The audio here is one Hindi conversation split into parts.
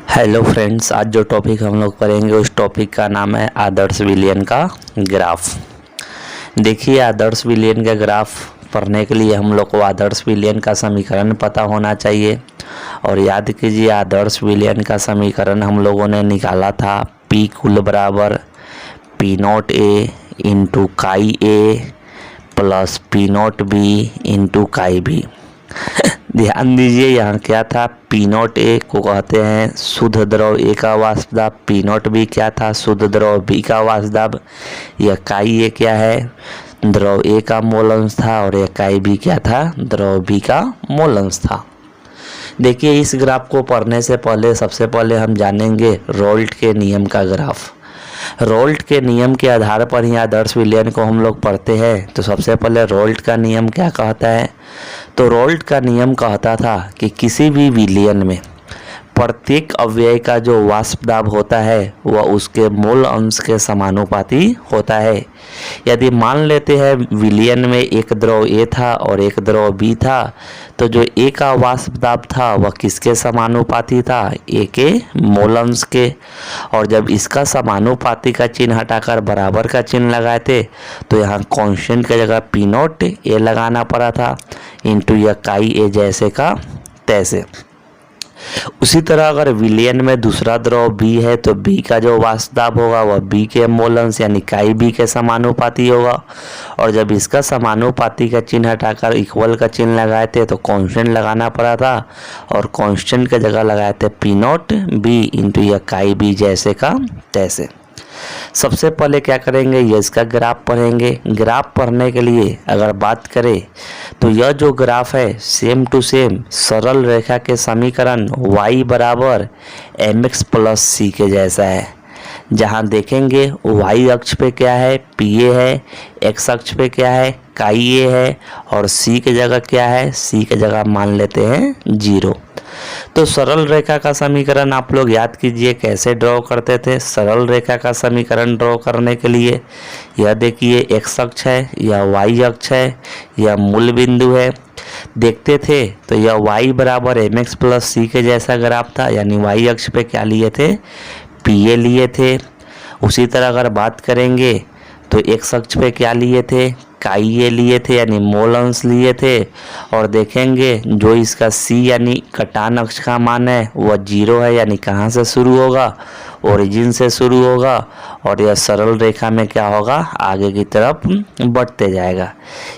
हेलो फ्रेंड्स, आज जो टॉपिक हम लोग पढ़ेंगे उस टॉपिक का नाम है आदर्श विलयन का ग्राफ। देखिए, आदर्श विलयन का ग्राफ पढ़ने के लिए हम लोग को आदर्श विलयन का समीकरण पता होना चाहिए। और याद कीजिए, आदर्श विलयन का समीकरण हम लोगों ने निकाला था पी कुल बराबर P naught A into chi A plus P naught B into chi B. ध्यान दीजिए, यहाँ क्या था, पी नॉट ए को कहते हैं शुद्ध द्रव ए का वाष्प दाब, पी नॉट बी क्या था, शुद्ध द्रव बी का वाष्प दाब। यह काई ए क्या है, द्रव ए का मोल अंश था, और यह काई बी क्या था, द्रव बी का मोल अंश था। देखिए, इस ग्राफ को पढ़ने से पहले सबसे पहले हम जानेंगे रोल्ट के नियम का ग्राफ। रोल्ट के नियम के आधार पर ही आदर्श विलयन को हम लोग पढ़ते हैं। तो सबसे पहले रोल्ट का नियम क्या कहता है, तो रोल्ट का नियम कहता था कि किसी भी विलयन में प्रत्येक अव्यय का जो वाष्प दाब होता है वह उसके मूल अंश के समानुपाती होता है। यदि मान लेते हैं विलयन में एक द्रव ए था और एक द्रव बी था, तो जो ए का वाष्प दाब था वह किसके समानुपाती था, ए के मूल अंश के। और जब इसका समानुपाती का चिन्ह हटाकर बराबर का चिन्ह लगाए थे तो यहाँ कांस्टेंट की जगह पी नॉट ए लगाना पड़ा था इंटू यह काई ए जैसे का तैसे। उसी तरह अगर विलयन में दूसरा द्रव बी है तो बी का जो वाष्प दाब होगा वह बी के मोल अंश यानी काई बी के समानुपाती होगा। और जब इसका समानुपाती का चिन्ह हटाकर इक्वल का चिन्ह लगाए थे तो कांस्टेंट लगाना पड़ा था, और कांस्टेंट की जगह लगाए थे पी नॉट बी इंटू यह काई बी जैसे का तैसे। सबसे पहले क्या करेंगे, ये इसका ग्राफ पढ़ेंगे। ग्राफ पढ़ने के लिए अगर बात करें तो यह जो ग्राफ है सेम टू सेम सरल रेखा के समीकरण y बराबर mx प्लस सी के जैसा है। जहाँ देखेंगे y अक्ष पे क्या है, पी ए है, x अक्ष पे क्या है, काई ए है, और c की जगह क्या है, c की जगह मान लेते हैं 0। तो सरल रेखा का समीकरण आप लोग याद कीजिए कैसे ड्रॉ करते थे। सरल रेखा का समीकरण ड्रॉ करने के लिए यह देखिए x अक्ष है, यह y अक्ष है, यह मूल बिंदु है। देखते थे तो यह y बराबर mx प्लस सी के जैसा ग्राफ था, यानी y अक्ष पे क्या लिए थे, पी ए लिए थे। उसी तरह अगर बात करेंगे तो x अक्ष पे क्या लिए थे, काई ए लिए थे यानी मोल अंश लिए थे। और देखेंगे जो इसका c यानी कटान अक्ष का मान है वह 0 है, यानी कहाँ से शुरू होगा, ओरिजिन से शुरू होगा। और यह सरल रेखा में क्या होगा, आगे की तरफ बढ़ते जाएगा।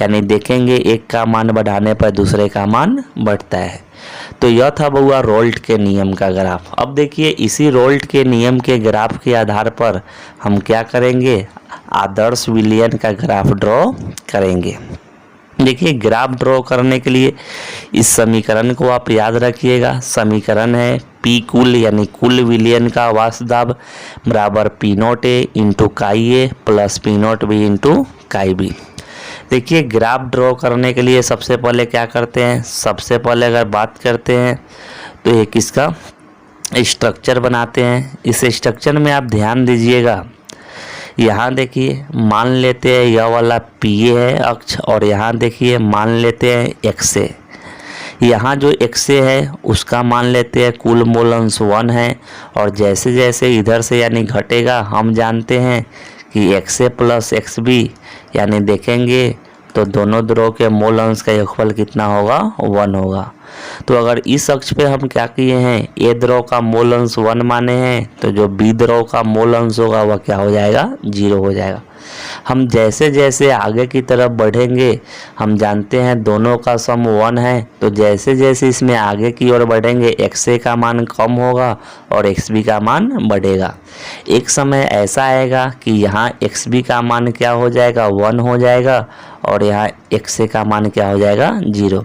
यानी देखेंगे एक का मान बढ़ाने पर दूसरे का मान बढ़ता है। तो यह था बउआ रोल्ट के नियम का ग्राफ। अब देखिए, इसी रोल्ट के नियम के ग्राफ के आधार पर हम क्या करेंगे, आदर्श विलयन का ग्राफ ड्रॉ करेंगे। देखिए, ग्राफ ड्रॉ करने के लिए इस समीकरण को आप याद रखिएगा। समीकरण है पी कुल यानी कुल विलयन का वाष्प दाब बराबर P naught A into chi A plus P naught B into chi B. देखिए, ग्राफ ड्रॉ करने के लिए सबसे पहले क्या करते हैं, सबसे पहले अगर बात करते हैं तो एक इसका स्ट्रक्चर बनाते हैं। इस स्ट्रक्चर में आप ध्यान दीजिएगा, यहाँ देखिए मान लेते हैं यह वाला पी ए है अक्ष, और यहाँ देखिए मान लेते हैं एक्स ए। यहाँ जो एक्स ए है उसका मान लेते हैं कुल मूल अंश 1 है। और जैसे जैसे इधर से यानी घटेगा, हम जानते हैं कि x A plus x B, यानी देखेंगे तो दोनों द्रव के मूल अंश का योगफल कितना होगा, 1 होगा। तो अगर इस अक्ष पे हम क्या किए हैं, ए द्रव का मूल अंश 1 माने हैं, तो जो बी द्रव का मूल अंश होगा वह क्या हो जाएगा, 0 हो जाएगा। हम जैसे जैसे आगे की तरफ बढ़ेंगे, हम जानते हैं दोनों का सम 1 है, तो जैसे जैसे इसमें आगे की ओर बढ़ेंगे एक्स ए का मान कम होगा और एक्स बी का मान बढ़ेगा। एक समय ऐसा आएगा कि यहाँ एक्स बी का मान क्या हो जाएगा, 1 हो जाएगा, और यहाँ एक्स ए का मान क्या हो जाएगा, 0।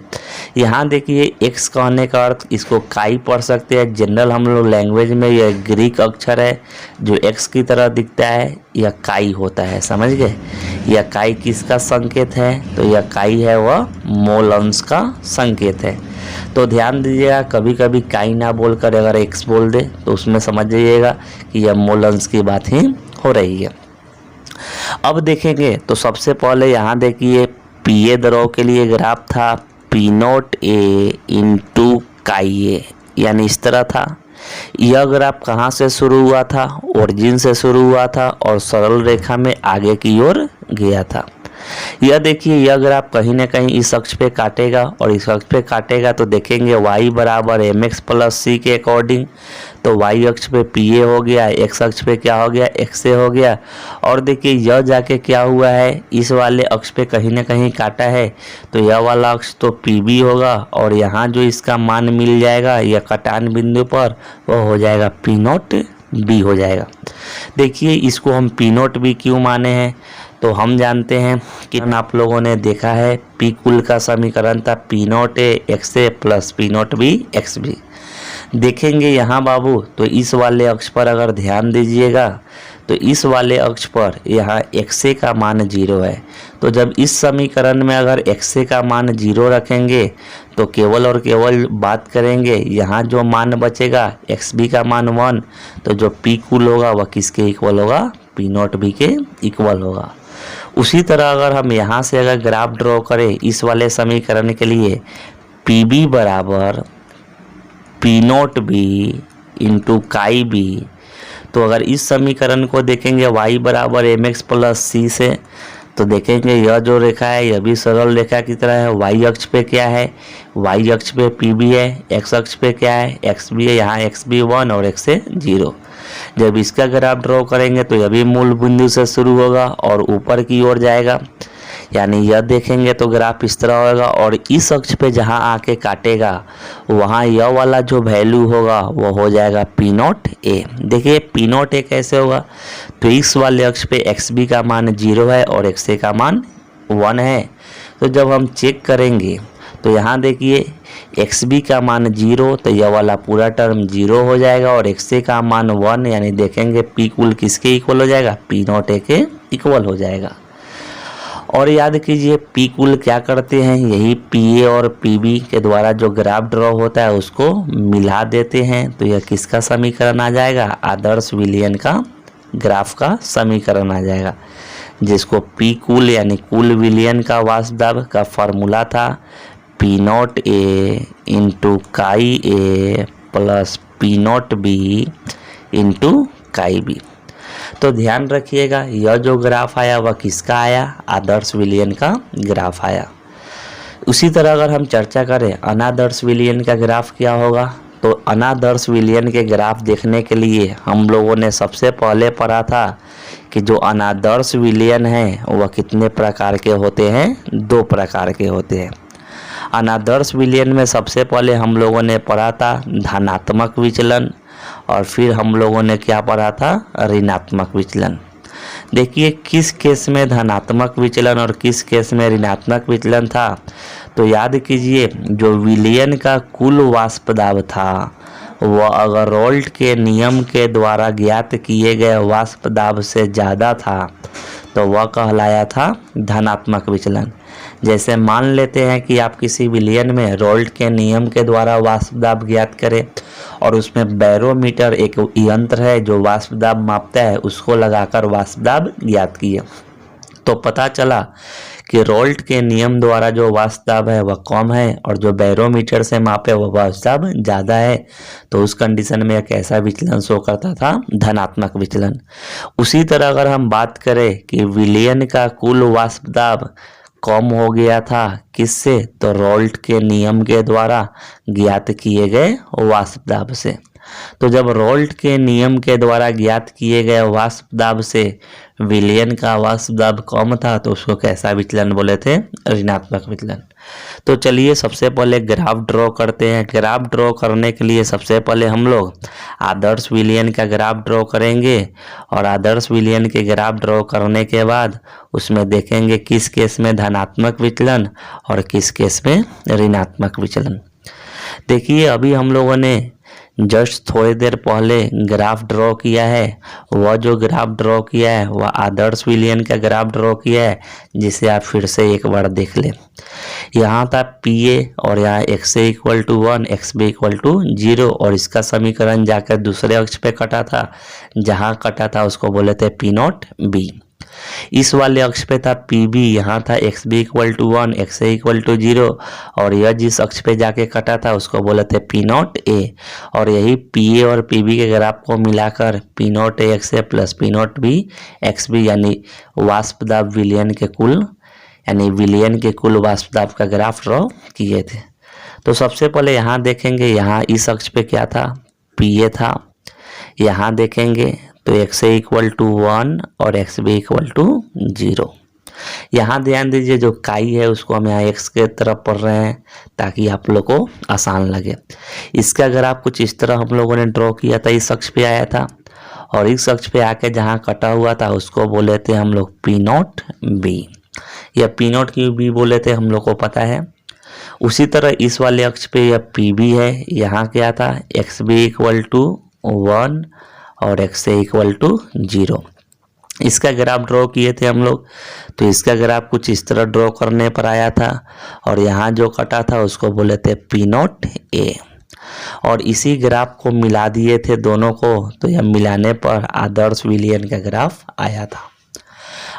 यहाँ देखिए एक्स कहने का अर्थ इसको काई पढ़ सकते हैं। जनरल हम लोग लैंग्वेज में यह ग्रीक अक्षर है जो एक्स की तरह दिखता है, यह काई होता है, समझ गए। यह काई किसका संकेत है, तो यह काई है वह मोल अंश का संकेत है। तो ध्यान दीजिएगा, कभी कभी काई ना बोलकर अगर एक्स बोल दे तो उसमें समझ जाइएगा कि यह मोल अंश की बात ही हो रही है। अब देखेंगे तो सबसे पहले यहाँ देखिए पी ए द्रव के लिए ग्राफ था P naught A into chi ए, यानी इस तरह था। यह ग्राफ कहाँ से शुरू हुआ था? ओरिजिन से शुरू हुआ था और सरल रेखा में आगे की ओर गया था। यह देखिए, यह ग्राफ कहीं ना कहीं इस अक्ष पे काटेगा और इस अक्ष पे काटेगा तो देखेंगे y बराबर mx प्लस सी के अकॉर्डिंग, तो y अक्ष पे pa हो गया, x अक्ष पे क्या हो गया, xa हो गया। और देखिए यह जाके क्या हुआ है, इस वाले अक्ष पे कहीं ना कहीं काटा है, तो यह वाला अक्ष तो pb होगा और यहाँ जो इसका मान मिल जाएगा यह कटान बिंदु पर वो हो जाएगा p नॉट b हो जाएगा। देखिए इसको हम p नॉट b क्यों माने हैं, तो हम जानते हैं कि आप लोगों ने देखा है पी कुल का समीकरण था P naught A x A plus P naught B x B. देखेंगे यहाँ बाबू, तो इस वाले अक्ष पर अगर ध्यान दीजिएगा तो इस वाले अक्ष पर यहाँ एक्स ए का मान 0 है। तो जब इस समीकरण में अगर एक्स ए का मान 0 रखेंगे तो केवल और केवल बात करेंगे यहाँ जो मान बचेगा एक्स बी का मान 1, तो जो पी कुल होगा वह किसके इक्वल होगा, पी नॉट बी के इक्वल होगा। उसी तरह अगर हम यहाँ से अगर ग्राफ ड्रॉ करें इस वाले समीकरण के लिए, पी बी बराबर P naught B into chi B, तो अगर इस समीकरण को देखेंगे y बराबर एम एक्स प्लस सी से, तो देखेंगे यह जो रेखा है यह भी सरल रेखा की तरह है। y अक्ष पे क्या है, y अक्ष पे पी बी है, x अक्ष पे क्या है, एक्स बी है, यहाँ एक्स बी 1 और x ए 0। जब इसका ग्राफ ड्रॉ करेंगे तो यह भी मूल बिंदु से शुरू होगा और ऊपर की ओर जाएगा, यानी यह देखेंगे तो ग्राफ इस तरह होगा और इस अक्ष पे जहाँ आके काटेगा वहाँ यह वाला जो वैल्यू होगा वो हो जाएगा पी नॉट ए। देखिए पी नॉट ए कैसे होगा, तो इस वाले अक्ष पे एक्स बी का मान 0 है और एक्स ए का मान 1 है। तो जब हम चेक करेंगे तो यहाँ देखिए एक्स बी का मान 0, तो यह वाला पूरा टर्म 0 हो जाएगा और एक्स ए का मान 1, यानी देखेंगे पी कुल किसके इक्वल हो जाएगा, पी नॉट ए के इक्वल हो जाएगा। और याद कीजिए पी कुल क्या करते हैं, यही पी ए और पी बी के द्वारा जो ग्राफ ड्रॉ होता है उसको मिला देते हैं, तो यह किसका समीकरण आ जाएगा, आदर्श विलयन का ग्राफ का समीकरण आ जाएगा, जिसको पी कुल यानी कुल विलयन का वाष्प दाब का फॉर्मूला था P naught A into chi A plus P naught B into chi B. तो ध्यान रखिएगा यह जो ग्राफ आया वह किसका आया, आदर्श विलयन का ग्राफ आया। उसी तरह अगर हम चर्चा करें अनादर्श विलयन का ग्राफ क्या होगा, तो अनादर्श विलयन के ग्राफ देखने के लिए हम लोगों ने सबसे पहले पढ़ा था कि जो अनादर्श विलयन है वह कितने प्रकार के होते हैं, 2 प्रकार के होते हैं। अनादर्श विलयन में सबसे पहले हम लोगों ने पढ़ा था धनात्मक विचलन और फिर हम लोगों ने क्या पढ़ा था, ऋणात्मक विचलन। देखिए किस केस में धनात्मक विचलन और किस केस में ऋणात्मक विचलन था, तो याद कीजिए जो विलयन का कुल वाष्प दाब था वह अगर रोल्ट के नियम के द्वारा ज्ञात किए गए वाष्प दाब से ज़्यादा था तो वह कहलाया था धनात्मक विचलन। जैसे मान लेते हैं कि आप किसी विलयन में रोल्ट के नियम के द्वारा वाष्प दाब ज्ञात करें और उसमें बैरोमीटर एक यंत्र है जो वाष्प दाब मापता है, उसको लगाकर वाष्प दाब ज्ञात किए, तो पता चला कि रोल्ट के नियम द्वारा जो वाष्प दाब है वह कम है और जो बैरोमीटर से मापे वह वाष्प दाब ज़्यादा है, तो उस कंडीशन में एक ऐसा विचलन शो करता था धनात्मक विचलन। उसी तरह अगर हम बात करें कि विलयन का कुल वाष्प दाब कम हो गया था किससे, तो रोल्ट के नियम के द्वारा ज्ञात किए गए वाष्प दाब से। तो जब रोल्ट के नियम के द्वारा ज्ञात किए गए वाष्प दाब से विलयन का वाष्प दाब कम था तो उसको कैसा विचलन बोले थे, ऋणात्मक विचलन। तो चलिए सबसे पहले ग्राफ ड्रॉ करते हैं। ग्राफ ड्रॉ करने के लिए सबसे पहले हम लोग आदर्श विलयन का ग्राफ ड्रॉ करेंगे और आदर्श विलयन के ग्राफ ड्रॉ करने के बाद उसमें देखेंगे किस केस में धनात्मक विचलन और किस केस में ऋणात्मक विचलन। देखिए अभी हम लोगों ने जस्ट थोड़ी देर पहले ग्राफ ड्रॉ किया है, वह जो ग्राफ ड्रॉ किया है वह आदर्श विलयन का ग्राफ ड्रॉ किया है, जिसे आप फिर से एक बार देख लें। यहाँ था पी ए और यहाँ x A equal to 1, x B equal to 0 और इसका समीकरण जाकर दूसरे अक्ष पे कटा था, जहाँ कटा था उसको बोले थे पी नॉट बी। इस वाले अक्ष पे था PB, यहाँ था XB = 1, XA = 0, और यह जिस अक्ष पे जाके कटा था उसको बोले थे P0A। और यही PA और PB के ग्राफ को मिलाकर P0A XA plus P0B XB यानी वाष्प दाब विलयन के कुल वाष्प दाब का ग्राफ ड्रॉ किए थे। तो सबसे पहले यहाँ देखेंगे, यहाँ इस अक्ष पे क्या था, PA था। यहाँ देखेंगे तो XA = 1 और XB = 0। यहाँ ध्यान दीजिए जो काई है उसको हम यहाँ x के तरफ पढ़ रहे हैं ताकि आप लोग को आसान लगे। इसका ग्राफ कुछ इस तरह हम लोगों ने ड्रॉ किया था, इस अक्ष पे आया था, और इस अक्ष पे आके जहाँ कटा हुआ था उसको बोले थे हम लोग P0B, या P0B बोले थे, हम लोग को पता है। उसी तरह इस वाले अक्ष पे यह PB है, यहाँ क्या था XB = 1 और XA = 0। इसका ग्राफ ड्रॉ किए थे हम लोग, तो इसका ग्राफ कुछ इस तरह ड्रॉ करने पर आया था, और यहाँ जो कटा था उसको बोले थे P0A, और इसी ग्राफ को मिला दिए थे दोनों को, तो यह मिलाने पर आदर्श विलयन का ग्राफ आया था।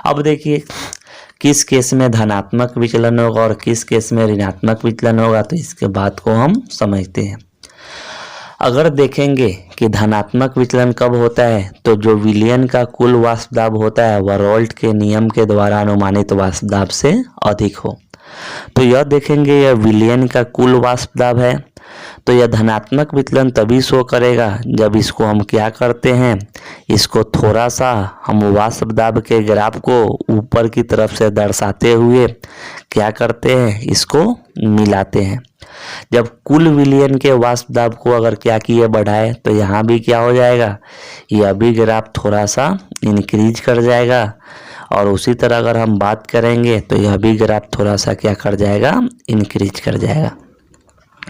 अब देखिए किस केस में धनात्मक विचलन होगा और किस केस में ऋणात्मक विचलन होगा, तो इसके बात को हम समझते हैं। अगर देखेंगे कि धनात्मक विचलन कब होता है, तो जो विलयन का कुल वाष्प दाब होता है वह रोल्ट के नियम के द्वारा अनुमानित वाष्प दाब से अधिक हो। तो यह देखेंगे यह विलयन का कुल वाष्प दाब है, तो यह धनात्मक विचलन तभी शो करेगा जब इसको हम क्या करते हैं, इसको थोड़ा सा हम वाष्प दाब के ग्राफ को ऊपर की तरफ से दर्शाते हुए क्या करते हैं, इसको मिलाते हैं। जब कुल विलयन के वाष्प दाब को अगर क्या किए बढ़ाए, तो यहाँ भी क्या हो जाएगा, यह भी ग्राफ थोड़ा सा इंक्रीज कर जाएगा, और उसी तरह अगर हम बात करेंगे तो यह भी ग्राफ थोड़ा सा क्या कर जाएगा, इंक्रीज कर जाएगा।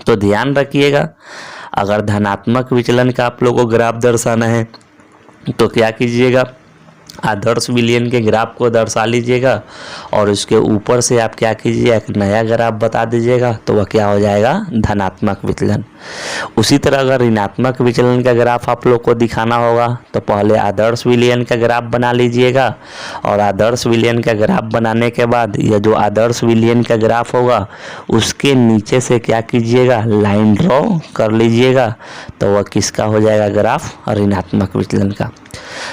तो ध्यान रखिएगा, अगर धनात्मक विचलन का आप लोगों को ग्राफ दर्शाना है तो क्या कीजिएगा, आदर्श विलयन के ग्राफ को दर्शा लीजिएगा, और उसके ऊपर से आप क्या कीजिए, एक नया ग्राफ बता दीजिएगा, तो वह क्या हो जाएगा, धनात्मक विचलन। उसी तरह अगर ऋणात्मक विचलन का ग्राफ आप लोग को दिखाना होगा तो पहले आदर्श विलयन का ग्राफ बना लीजिएगा, और आदर्श विलयन का ग्राफ बनाने के बाद यह जो आदर्श विलयन का ग्राफ होगा उसके नीचे से क्या कीजिएगा, लाइन ड्रॉ कर लीजिएगा, तो वह किसका हो जाएगा ग्राफ, ऋणात्मक विचलन का।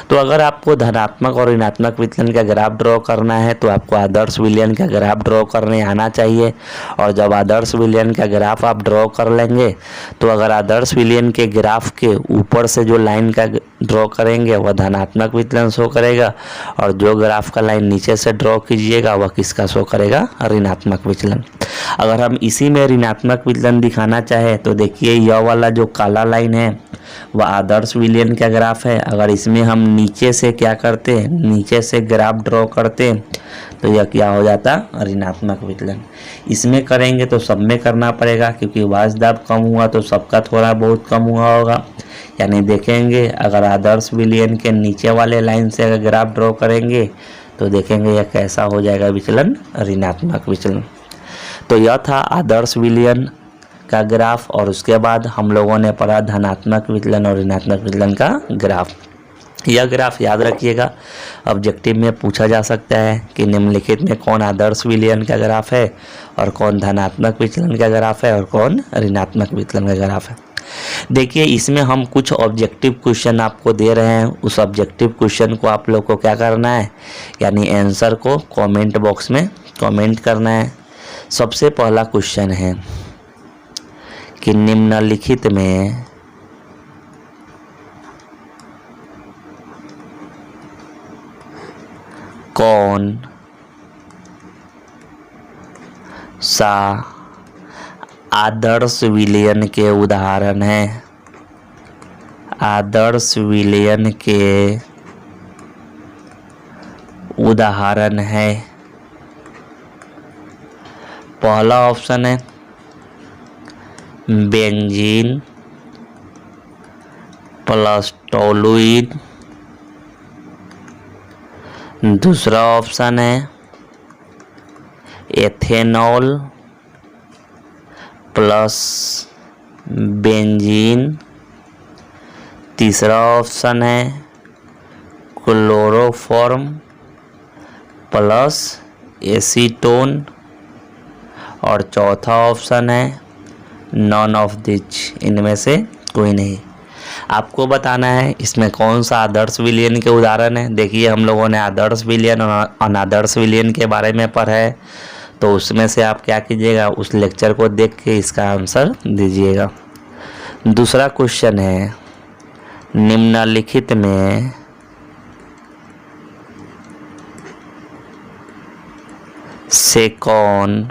तो अगर आपको धनात्मक और ऋणात्मक विचलन का ग्राफ ड्रॉ करना है तो आपको आदर्श विलयन का ग्राफ ड्रॉ करने आना चाहिए, और जब आदर्श विलयन का ग्राफ आप ड्रॉ कर लेंगे तो अगर आदर्श विलयन के ग्राफ के ऊपर से जो लाइन का ड्रॉ करेंगे वह धनात्मक विचलन शो करेगा, और जो ग्राफ का लाइन नीचे से ड्रॉ कीजिएगा वह किसका शो करेगा, ऋणात्मक विचलन। अगर हम इसी में ऋणात्मक विचलन दिखाना चाहे तो देखिए यह वाला जो काला लाइन है वह आदर्श विलयन का ग्राफ है। अगर इसमें हम नीचे से क्या करते हैं, नीचे से ग्राफ ड्रॉ करते हैं तो यह क्या हो जाता, ऋणात्मक विचलन। इसमें करेंगे तो सब में करना पड़ेगा, क्योंकि वाष्प दाब कम हुआ तो सबका थोड़ा बहुत कम हुआ होगा। यानी देखेंगे अगर आदर्श विलयन के नीचे वाले लाइन से अगर ग्राफ ड्रॉ करेंगे तो देखेंगे यह कैसा हो जाएगा विचलन, ऋणात्मक विचलन। तो यह था आदर्श विलयन का ग्राफ, और उसके बाद हम लोगों ने पढ़ा धनात्मक विचलन और ऋणात्मक विचलन का ग्राफ। यह ग्राफ याद रखिएगा, ऑब्जेक्टिव में पूछा जा सकता है कि निम्नलिखित में कौन आदर्श विलयन का ग्राफ है और कौन धनात्मक विचलन का ग्राफ है और कौन ऋणात्मक विचलन का ग्राफ है। देखिए इसमें हम कुछ ऑब्जेक्टिव क्वेश्चन आपको दे रहे हैं, उस ऑब्जेक्टिव क्वेश्चन को आप लोग को क्या करना है, यानी आंसर को कमेंट बॉक्स में कमेंट करना है। सबसे पहला क्वेश्चन है कि निम्नलिखित में कौन सा आदर्श विलयन के उदाहरण है, आदर्श विलयन के उदाहरण है। पहला ऑप्शन है बेंजीन प्लस टोलुइन, दूसरा ऑप्शन है एथेनॉल प्लस बेंजीन, तीसरा ऑप्शन है क्लोरोफॉर्म प्लस एसीटोन, और चौथा ऑप्शन है नॉन ऑफ दिच, इनमें से कोई नहीं। आपको बताना है इसमें कौन सा आदर्श विलयन के उदाहरण है। देखिए हम लोगों ने आदर्श विलयन और अनादर्श विलयन के बारे में पढ़ा है, तो उसमें से आप क्या कीजिएगा, उस लेक्चर को देख के इसका आंसर दीजिएगा। दूसरा क्वेश्चन है, निम्नलिखित में से कौन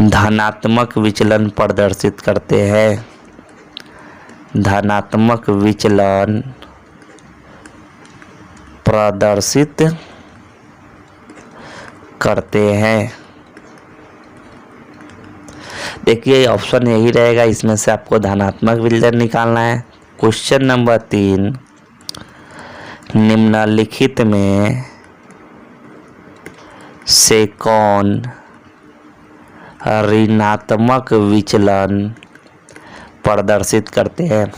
धनात्मक विचलन प्रदर्शित करते हैं? धनात्मक विचलन प्रदर्शित करते हैं। देखिए ऑप्शन यही रहेगा, इसमें से आपको धनात्मक विचलन निकालना है। क्वेश्चन नंबर 3, निम्नलिखित में से कौन ऋणात्मक विचलन प्रदर्शित करते हैं?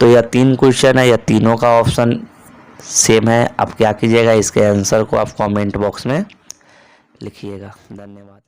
तो यह 3 क्वेश्चन है, यह तीनों का ऑप्शन सेम है। आप क्या कीजिएगा, इसके आंसर को आप कमेंट बॉक्स में लिखिएगा। धन्यवाद।